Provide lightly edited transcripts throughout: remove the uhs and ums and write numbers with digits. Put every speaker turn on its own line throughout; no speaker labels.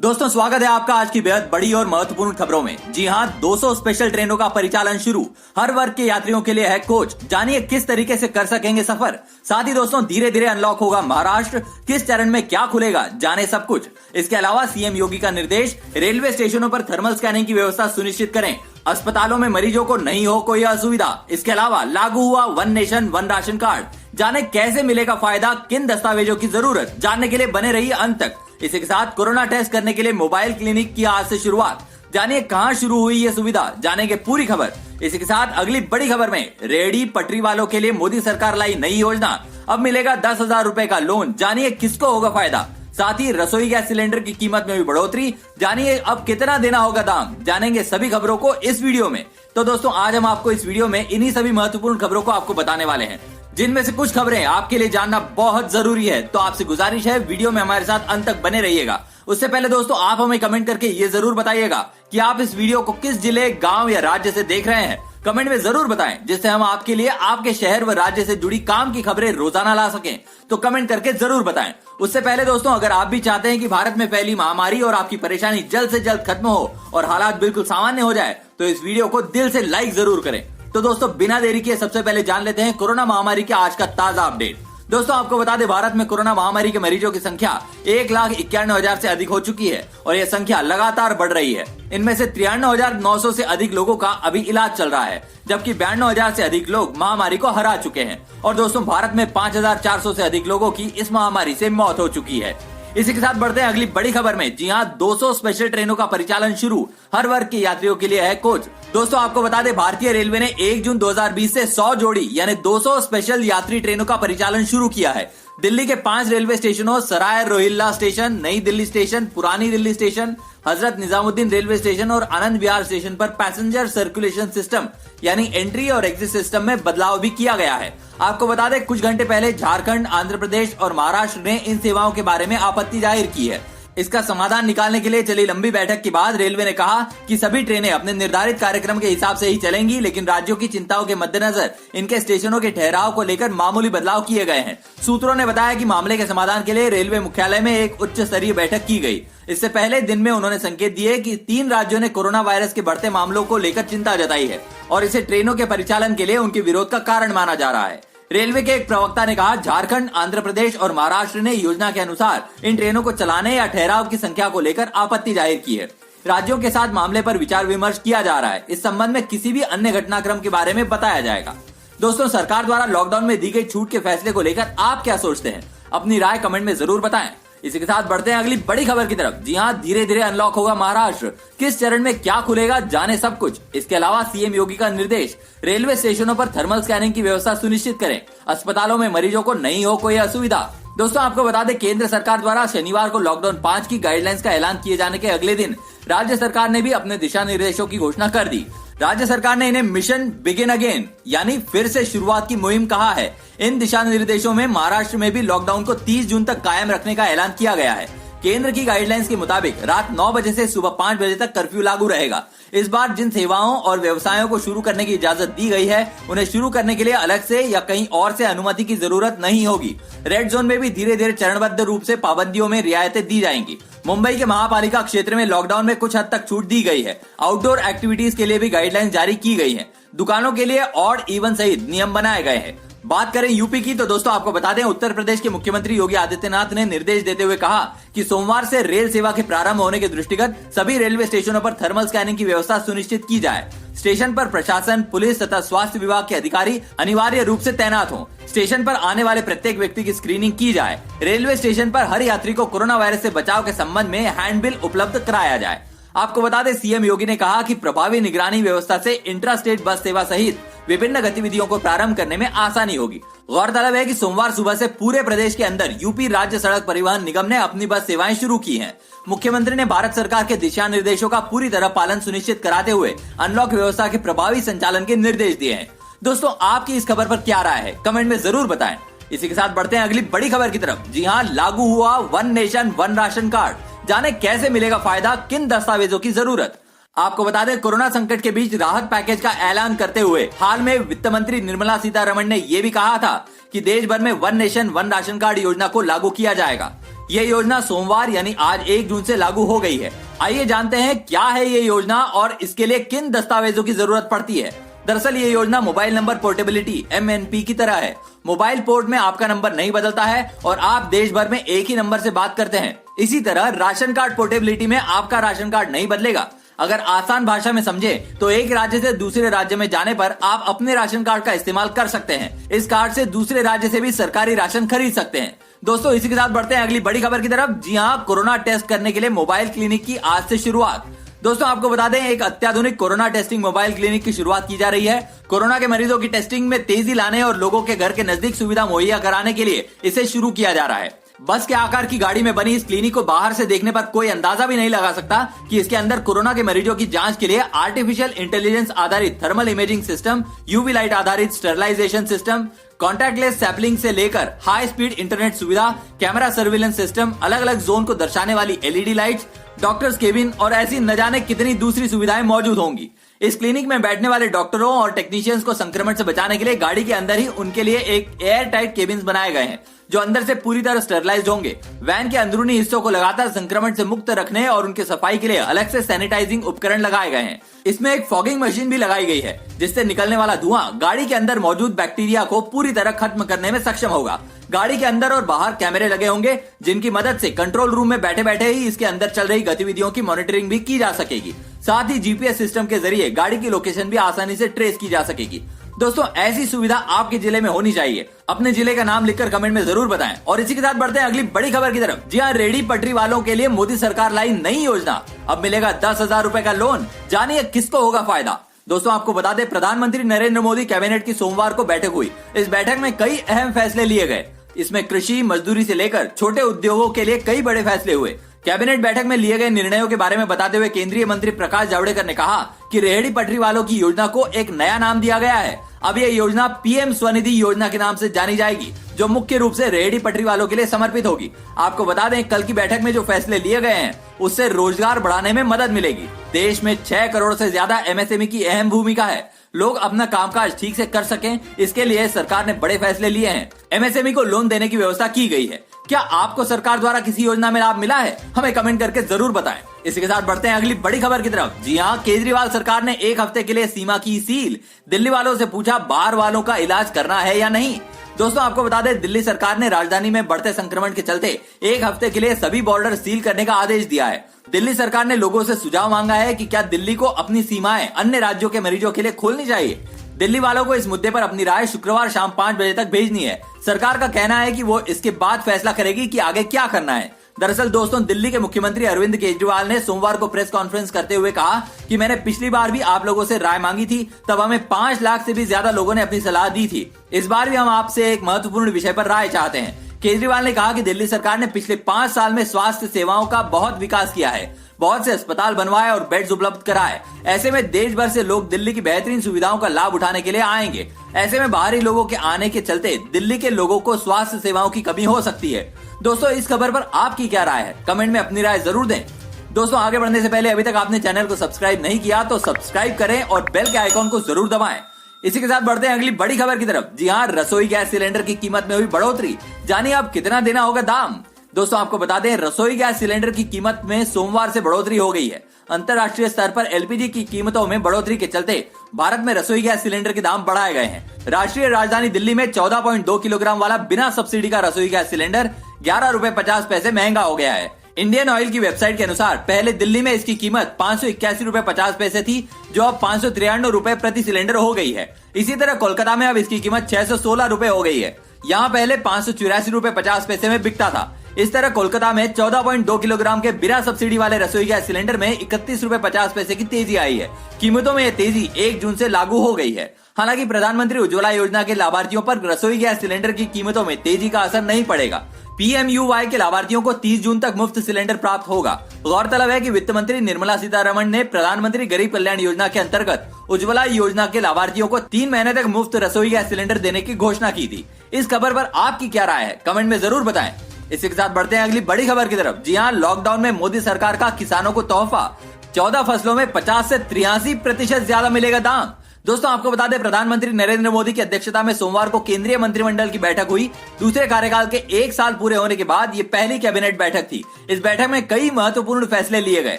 दोस्तों स्वागत है आपका आज की बेहद बड़ी और महत्वपूर्ण खबरों में। जी हां, 200 स्पेशल ट्रेनों का परिचालन शुरू। हर वर्ग के यात्रियों के लिए है कोच। जानिए किस तरीके से कर सकेंगे सफर। साथ ही दोस्तों धीरे धीरे अनलॉक होगा महाराष्ट्र। किस चरण में क्या खुलेगा, जाने सब कुछ। इसके अलावा सीएम योगी का निर्देश, रेलवे स्टेशनों पर थर्मल स्कैनिंग की व्यवस्था सुनिश्चित करें। अस्पतालों में मरीजों को नहीं हो कोई असुविधा। इसके अलावा लागू हुआ one nation one ration card. जाने कैसे मिलेगा फायदा, किन दस्तावेजों की जरूरत, जानने के लिए बने रहिए अंत तक। इसी के साथ कोरोना टेस्ट करने के लिए मोबाइल क्लिनिक की आज से शुरुआत। जानिए कहां शुरू हुई ये सुविधा, जानेंगे पूरी खबर। इसी के साथ अगली बड़ी खबर में रेहड़ी पटरी वालों के लिए मोदी सरकार लाई नई योजना। अब मिलेगा 10,000 रुपए का लोन। जानिए किसको होगा फायदा। साथ ही रसोई गैस सिलेंडर की कीमत में भी बढ़ोतरी। जानिए अब कितना देना होगा दाम। जानेंगे सभी खबरों को इस वीडियो में। तो दोस्तों आज हम आपको इस वीडियो में इन्हीं सभी महत्वपूर्ण खबरों को आपको बताने वाले हैं, जिनमें से कुछ खबरें आपके लिए जानना बहुत जरूरी है। तो आपसे गुजारिश है वीडियो में हमारे साथ अंत तक बने रहिएगा। उससे पहले दोस्तों आप हमें कमेंट करके ये जरूर बताइएगा कि आप इस वीडियो को किस जिले, गांव या राज्य से देख रहे हैं। कमेंट में जरूर बताएं, जिससे हम आपके लिए आपके शहर व राज्य से जुड़ी काम की खबरें रोजाना ला सकें। तो कमेंट करके जरूर बताएं। उससे पहले दोस्तों अगर आप भी चाहते हैं कि भारत में फैली महामारी और आपकी परेशानी जल्द से जल्द खत्म हो और हालात बिल्कुल सामान्य हो जाए, तो इस वीडियो को दिल से लाइक जरूर करें। तो दोस्तों बिना देरी किए सबसे पहले जान लेते हैं कोरोना महामारी के आज का ताजा अपडेट। दोस्तों आपको बता दें, भारत में कोरोना महामारी के मरीजों की संख्या 1,91,000 से अधिक हो चुकी है और यह संख्या लगातार बढ़ रही है। इनमें से 93,900 से अधिक लोगों का अभी इलाज चल रहा है, जबकि 92,000 से अधिक लोग महामारी को हरा चुके हैं। और दोस्तों भारत में 5,400 से अधिक लोगों की इस महामारी से मौत हो चुकी है। इसी के साथ बढ़ते हैं अगली बड़ी खबर में। जी हां, 200 स्पेशल ट्रेनों का परिचालन शुरू। हर वर्ग के यात्रियों के लिए है कोच। दोस्तों आपको बता दें, भारतीय रेलवे ने 1 जून 2020 से 100 जोड़ी यानी 200 स्पेशल यात्री ट्रेनों का परिचालन शुरू किया है। दिल्ली के 5 रेलवे स्टेशनों सराय रोहिल्ला स्टेशन, नई दिल्ली स्टेशन, पुरानी Delhi station, Hazrat Nizamuddin railway station और आनंद विहार स्टेशन पर पैसेंजर सर्कुलेशन सिस्टम यानी एंट्री और एग्जिट सिस्टम में बदलाव भी किया गया है। आपको बता दें, कुछ घंटे पहले झारखंड, आंध्र प्रदेश और महाराष्ट्र ने इन सेवाओं के बारे में आपत्ति जाहिर की है। इसका समाधान निकालने के लिए चली लंबी बैठक के बाद रेलवे ने कहा कि सभी ट्रेनें अपने निर्धारित कार्यक्रम के हिसाब से ही चलेंगी, लेकिन राज्यों की चिंताओं के मद्देनजर इनके स्टेशनों के ठहराव को लेकर मामूली बदलाव किए गए हैं। सूत्रों ने बताया कि मामले के समाधान के लिए रेलवे मुख्यालय में एक उच्च स्तरीय बैठक की गई। इससे पहले दिन में उन्होंने संकेत दिए कि 3 राज्यों ने कोरोना वायरस के बढ़ते मामलों को लेकर चिंता जताई है और इसे ट्रेनों के परिचालन के लिए उनके विरोध का कारण माना जा रहा है। रेलवे के एक प्रवक्ता ने कहा, झारखंड, आंध्र प्रदेश और महाराष्ट्र ने योजना के अनुसार इन ट्रेनों को चलाने या ठहराव की संख्या को लेकर आपत्ति जाहिर की है। राज्यों के साथ मामले पर विचार विमर्श किया जा रहा है। इस संबंध में किसी भी अन्य घटनाक्रम के बारे में बताया जाएगा। दोस्तों सरकार द्वारा लॉकडाउन में दी गई छूट के फैसले को लेकर आप क्या सोचते हैं, अपनी राय कमेंट में जरूर बताएं। इसी के साथ बढ़ते हैं अगली बड़ी खबर की तरफ। जी हां, धीरे धीरे अनलॉक होगा महाराष्ट्र। किस चरण में क्या खुलेगा, जाने सब कुछ। इसके अलावा सीएम योगी का निर्देश, रेलवे स्टेशनों पर थर्मल स्कैनिंग की व्यवस्था सुनिश्चित करें। अस्पतालों में मरीजों को नहीं हो कोई असुविधा। दोस्तों आपको बता दें, केंद्र सरकार द्वारा शनिवार को लॉकडाउन 5 की गाइडलाइंस का ऐलान किए जाने के अगले दिन राज्य सरकार ने भी अपने दिशा निर्देशों की घोषणा कर दी। राज्य सरकार ने इन्हें मिशन बिगिन अगेन यानी फिर से शुरुआत की मुहिम कहा है। इन दिशा निर्देशों में महाराष्ट्र में भी लॉकडाउन को 30 जून तक कायम रखने का ऐलान किया गया है। केंद्र की गाइडलाइंस के मुताबिक रात 9 बजे से सुबह 5 बजे तक कर्फ्यू लागू रहेगा। इस बार जिन सेवाओं और व्यवसायों को शुरू करने की इजाजत दी गई है, उन्हें शुरू करने के लिए अलग से या कहीं और से अनुमति की जरूरत नहीं होगी। रेड जोन में भी धीरे धीरे चरणबद्ध रूप से पाबंदियों में रियायतें दी जाएंगी। मुंबई के महापालिका क्षेत्र में लॉकडाउन में कुछ हद तक छूट दी गई है। आउटडोर एक्टिविटीज के लिए भी गाइडलाइंस जारी की गई है। दुकानों के लिए ऑड इवन सहित नियम बनाए गए हैं। बात करें यूपी की, तो दोस्तों आपको बता दें, उत्तर प्रदेश के मुख्यमंत्री योगी आदित्यनाथ ने निर्देश देते हुए कहा कि सोमवार से रेल सेवा के प्रारंभ होने के दृष्टिगत सभी रेलवे स्टेशनों पर थर्मल स्कैनिंग की व्यवस्था सुनिश्चित की जाए। स्टेशन पर प्रशासन, पुलिस तथा स्वास्थ्य विभाग के अधिकारी अनिवार्य रूप से तैनात हों। स्टेशन पर आने वाले प्रत्येक व्यक्ति की स्क्रीनिंग की जाए। रेलवे स्टेशन पर हर यात्री को कोरोना वायरस से बचाव के संबंध में हैंडबिल उपलब्ध कराया जाए। आपको बता दें, सीएम योगी ने कहा कि प्रभावी निगरानी व्यवस्था से इंट्रा स्टेट बस सेवा सहित विभिन्न गतिविधियों को प्रारंभ करने में आसानी होगी। गौरतलब है कि सोमवार सुबह से पूरे प्रदेश के अंदर यूपी राज्य सड़क परिवहन निगम ने अपनी बस सेवाएं शुरू की हैं। मुख्यमंत्री ने भारत सरकार के दिशा निर्देशों का पूरी तरह पालन सुनिश्चित कराते हुए अनलॉक व्यवस्था के प्रभावी संचालन के निर्देश दिए हैं। दोस्तों आपकी इस खबर पर क्या राय है, कमेंट में जरूर बताएं। इसी के साथ बढ़ते हैं अगली बड़ी खबर की तरफ। जी हां, लागू हुआ one nation one ration card. जाने कैसे मिलेगा फायदा, किन दस्तावेजों की जरूरत। आपको बता दें, कोरोना संकट के बीच राहत पैकेज का ऐलान करते हुए हाल में वित्त मंत्री निर्मला सीतारमण ने यह भी कहा था कि देश भर में one nation one ration card योजना को लागू किया जाएगा। ये योजना सोमवार यानी आज 1 जून से लागू हो गई है। आइए जानते हैं क्या है ये योजना और इसके लिए किन दस्तावेजों की जरूरत पड़ती है। दरअसल ये योजना मोबाइल नंबर पोर्टेबिलिटी MNP की तरह है। मोबाइल पोर्ट में आपका नंबर नहीं बदलता है और आप देश भर में एक ही नंबर से बात करते हैं। इसी तरह राशन कार्ड पोर्टेबिलिटी में आपका राशन कार्ड नहीं बदलेगा। अगर आसान भाषा में समझे तो एक राज्य से दूसरे राज्य में जाने पर आप अपने राशन कार्ड का इस्तेमाल कर सकते हैं। इस कार्ड से दूसरे राज्य से भी सरकारी राशन खरीद सकते हैं। दोस्तों इसी के साथ बढ़ते हैं अगली बड़ी खबर की तरफ। जी हाँ, कोरोना टेस्ट करने के लिए मोबाइल क्लिनिक की आज से शुरुआत। दोस्तों आपको बता दें, एक अत्याधुनिक कोरोना टेस्टिंग मोबाइल क्लिनिक की शुरुआत की जा रही है। कोरोना के मरीजों की टेस्टिंग में तेजी लाने और लोगों के घर के नजदीक सुविधा मुहैया कराने के लिए इसे शुरू किया जा रहा है। बस के आकार की गाड़ी में बनी इस क्लिनिक को बाहर से देखने पर कोई अंदाजा भी नहीं लगा सकता कि इसके अंदर कोरोना के मरीजों की जांच के लिए आर्टिफिशियल इंटेलिजेंस आधारित thermal imaging system, UV light आधारित स्टरलाइजेशन सिस्टम, कॉन्टैक्टलेस सैंपलिंग से लेकर हाई स्पीड इंटरनेट सुविधा, कैमरा सर्विलेंस सिस्टम, अलग अलग जोन को दर्शाने वाली LED लाइट्स, डॉक्टर्स केबिन और ऐसी न जाने कितनी दूसरी सुविधाएं मौजूद होंगी। इस क्लिनिक में बैठने वाले डॉक्टरों और टेक्नीशियंस को संक्रमण से बचाने के लिए गाड़ी के अंदर ही उनके लिए एक एयर टाइट केबिन्स बनाए गए हैं जो अंदर से पूरी तरह स्टरलाइज्ड होंगे। वैन के अंदरूनी हिस्सों को लगातार संक्रमण से मुक्त रखने और उनके सफाई के लिए अलग से सैनिटाइजिंग उपकरण लगाए गए हैं। इसमें एक फॉगिंग मशीन भी लगाई गई है जिससे निकलने वाला धुआं गाड़ी के अंदर मौजूद बैक्टीरिया को पूरी तरह खत्म करने में सक्षम होगा। गाड़ी के अंदर और बाहर कैमरे लगे होंगे जिनकी मदद से कंट्रोल रूम में बैठे बैठे ही इसके अंदर चल रही गतिविधियों की मॉनिटरिंग भी की जा सकेगी। साथ ही GPS सिस्टम के जरिए गाड़ी की लोकेशन भी आसानी से ट्रेस की जा सकेगी। दोस्तों ऐसी सुविधा आपके जिले में होनी चाहिए। अपने जिले का नाम लिखकर कमेंट में जरूर बताएं। और इसी के साथ बढ़ते हैं अगली बड़ी खबर की तरफ। जी हाँ, रेहड़ी पटरी वालों के लिए मोदी सरकार लाई नई योजना। अब मिलेगा 10,000 रुपए का लोन। जानिए किसको होगा फायदा। दोस्तों आपको बता दें, प्रधानमंत्री नरेंद्र मोदी कैबिनेट की सोमवार को बैठक हुई। इस बैठक में कई अहम फैसले लिए गए। इसमें कृषि, मजदूरी से लेकर छोटे उद्योगों के लिए कई बड़े फैसले हुए। कैबिनेट बैठक में लिए गए निर्णयों के बारे में बताते हुए केंद्रीय मंत्री प्रकाश जावड़ेकर ने कहा कि रेहड़ी पटरी वालों की योजना को एक नया नाम दिया गया है। अब यह योजना PM स्वनिधि योजना के नाम से जानी जाएगी, जो मुख्य रूप से रेहड़ी पटरी वालों के लिए समर्पित होगी। आपको बता दें, कल की बैठक में जो फैसले लिए गए हैं उससे रोजगार बढ़ाने में मदद मिलेगी। देश में 6 करोड़ से ज्यादा MSME की अहम भूमिका है। लोग अपना कामकाज ठीक से कर सकें, इसके लिए सरकार ने बड़े फैसले लिए हैं। MSME को लोन देने की व्यवस्था की गई है। क्या आपको सरकार द्वारा किसी योजना में लाभ मिला है? हमें कमेंट करके जरूर बताएं। इसी के साथ बढ़ते हैं अगली बड़ी खबर की तरफ। जी हाँ, केजरीवाल सरकार ने 1 हफ्ते के लिए सीमा की सील। दिल्ली वालों से पूछा बाहर वालों का इलाज करना है या नहीं। दोस्तों आपको बता दें, दिल्ली सरकार ने राजधानी में बढ़ते संक्रमण के चलते 1 हफ्ते के लिए सभी बॉर्डर सील करने का आदेश दिया है। दिल्ली सरकार ने लोगों से सुझाव मांगा है कि क्या दिल्ली को अपनी सीमाएं अन्य राज्यों के मरीजों के लिए खोलनी चाहिए। दिल्ली वालों को इस मुद्दे पर अपनी राय शुक्रवार शाम 5 बजे तक भेजनी है। सरकार का कहना है कि वो इसके बाद फैसला करेगी कि आगे क्या करना है। दरअसल दोस्तों, दिल्ली के मुख्यमंत्री अरविंद केजरीवाल ने सोमवार को प्रेस कॉन्फ्रेंस करते हुए कहा कि मैंने पिछली बार भी आप लोगों से राय मांगी थी, तब हमें 5 लाख से भी ज्यादा लोगों ने अपनी सलाह दी थी। इस बार भी हम आपसे एक महत्वपूर्ण विषय पर राय चाहते हैं। केजरीवाल ने कहा कि दिल्ली सरकार ने पिछले 5 साल में स्वास्थ्य सेवाओं का बहुत विकास किया है, बहुत से अस्पताल बनवाए और बेड्स उपलब्ध कराए। ऐसे में देश भर से लोग दिल्ली की बेहतरीन सुविधाओं का लाभ उठाने के लिए आएंगे। ऐसे में बाहरी लोगों के आने के चलते दिल्ली के लोगों को स्वास्थ्य सेवाओं की कमी हो सकती है। दोस्तों इस खबर पर आपकी क्या राय है? कमेंट में अपनी राय जरूर दें। दोस्तों आगे बढ़ने से पहले अभी तक आपने चैनल को सब्सक्राइब नहीं किया तो सब्सक्राइब करें और बेल के आइकॉन को जरूर दबाएं। इसी के साथ बढ़ते हैं अगली बड़ी खबर की तरफ। जी हाँ, रसोई गैस सिलेंडर की कीमत में हुई बढ़ोतरी। जानिए अब कितना देना होगा दाम। दोस्तों आपको बता दें, रसोई गैस सिलेंडर की कीमत में सोमवार से बढ़ोतरी हो गई है। अंतर्राष्ट्रीय स्तर पर LPG की कीमतों में बढ़ोतरी के चलते भारत में रसोई गैस सिलेंडर के दाम बढ़ाए गए हैं। राष्ट्रीय राजधानी दिल्ली में 14.2 किलोग्राम वाला बिना सब्सिडी का रसोई गैस सिलेंडर 11 रुपए 50 पैसे महंगा हो गया है। इंडियन ऑयल की वेबसाइट के अनुसार पहले दिल्ली में इसकी कीमत 581 रुपए 50 पैसे थी, जो अब 593 रुपए प्रति सिलेंडर हो गई है। इसी तरह कोलकाता में अब इसकी कीमत 616 रुपए हो गई है। यहाँ पहले 584 रुपए 50 पैसे में बिकता था। इस तरह कोलकाता में 14.2 किलोग्राम के बिना सब्सिडी वाले रसोई गैस सिलेंडर में 31 रुपए 50 पैसे की तेजी आई है। कीमतों में यह तेजी 1 जून से लागू हो गई है। हालांकि प्रधानमंत्री उज्ज्वला योजना के लाभार्थियों पर रसोई गैस सिलेंडर की कीमतों में तेजी का असर नहीं पड़ेगा। PMUY के लाभार्थियों को 30 जून तक मुफ्त सिलेंडर प्राप्त होगा। गौरतलब है कि वित्त मंत्री निर्मला सीतारमण ने प्रधानमंत्री गरीब कल्याण योजना के अंतर्गत उज्ज्वला योजना के लाभार्थियों को 3 महीने तक मुफ्त रसोई गैस सिलेंडर देने की घोषणा की थी। इस खबर पर आपकी क्या राय है? कमेंट में जरूर बताएं। इसी के साथ बढ़ते हैं अगली बड़ी खबर की तरफ। जी हाँ, लॉकडाउन में मोदी सरकार का किसानों को तोहफा। 14 फसलों में 50 से 83% ज्यादा मिलेगा दाम। दोस्तों आपको बता दें, प्रधानमंत्री नरेंद्र मोदी की अध्यक्षता में सोमवार को केंद्रीय मंत्रिमंडल की बैठक हुई। दूसरे कार्यकाल के 1 साल पूरे होने के बाद ये पहली कैबिनेट बैठक थी। इस बैठक में कई महत्वपूर्ण फैसले लिए गए।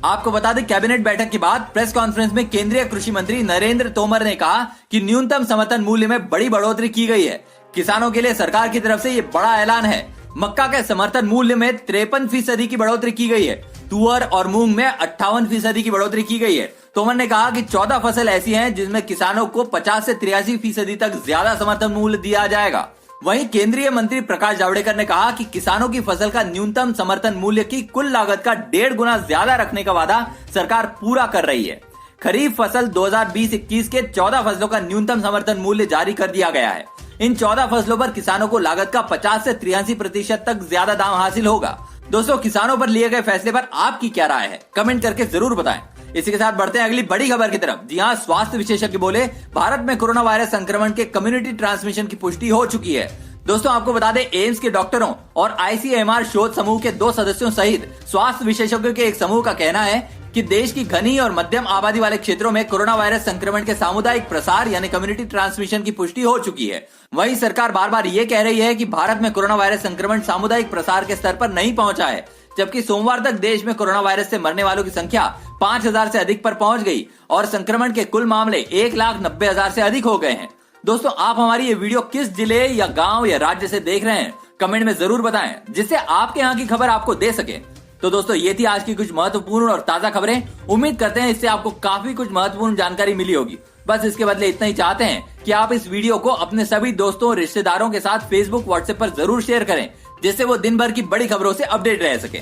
आपको बता दें, कैबिनेट बैठक के बाद प्रेस कॉन्फ्रेंस में केंद्रीय कृषि मंत्री नरेंद्र तोमर ने कहा कि न्यूनतम समर्थन मूल्य में बड़ी बढ़ोतरी की गई है। किसानों के लिए सरकार की तरफ से ये बड़ा ऐलान है। मक्का के समर्थन मूल्य में 53% की बढ़ोतरी की गई है। तुअर और मूंग में 58% की बढ़ोतरी की गई है। तोमर ने कहा कि 14 फसल ऐसी हैं जिसमें किसानों को 50 से 83% तक ज्यादा समर्थन मूल्य दिया जाएगा। वहीं केंद्रीय मंत्री प्रकाश जावड़ेकर ने कहा कि किसानों की फसल का न्यूनतम समर्थन मूल्य की कुल लागत का 1.5 गुना ज्यादा रखने का वादा सरकार पूरा कर रही है। खरीफ फसल 2020-21 के 14 फसलों का न्यूनतम समर्थन मूल्य जारी कर दिया गया है। इन 14 फसलों पर किसानों को लागत का 50 से 83% तक ज्यादा दाम हासिल होगा। दोस्तों, किसानों पर लिए गए फैसले पर आपकी क्या राय है, कमेंट करके जरूर बताएं। इसी के साथ बढ़ते हैं अगली बड़ी खबर की तरफ। जी हां, स्वास्थ्य विशेषज्ञ बोले भारत में कोरोना वायरस संक्रमण के कम्युनिटी ट्रांसमिशन की पुष्टि हो चुकी है। दोस्तों आपको बता दें, एम्स के डॉक्टरों और आईसीएमआर शोध समूह के 2 सदस्यों सहित स्वास्थ्य विशेषज्ञों के एक समूह का कहना है कि देश की घनी और मध्यम आबादी वाले क्षेत्रों में कोरोना वायरस संक्रमण के सामुदायिक प्रसार यानी कम्युनिटी ट्रांसमिशन की पुष्टि हो चुकी है। वहीं सरकार बार बार ये कह रही है कि भारत में कोरोना वायरस संक्रमण सामुदायिक प्रसार के स्तर पर नहीं पहुंचा है, जबकि सोमवार तक देश में कोरोना वायरस से मरने वालों की संख्या 5,000 से अधिक पर पहुंच गई और संक्रमण के कुल मामले 1,90,000 से अधिक हो गए हैं। दोस्तों, आप हमारी ये वीडियो किस जिले या गांव या राज्य से देख रहे हैं, कमेंट में जरूर बताएं, जिससे आपके यहाँ की खबर आपको दे सके। तो दोस्तों, ये थी आज की कुछ महत्वपूर्ण और ताजा खबरें। उम्मीद करते हैं इससे आपको काफी कुछ महत्वपूर्ण जानकारी मिली होगी। बस इसके बदले इतना ही चाहते हैं कि आप इस वीडियो को अपने सभी दोस्तों और रिश्तेदारों के साथ फेसबुक, व्हाट्सएप पर जरूर शेयर करें, जिससे वो दिन भर की बड़ी खबरों से अपडेट रह सके।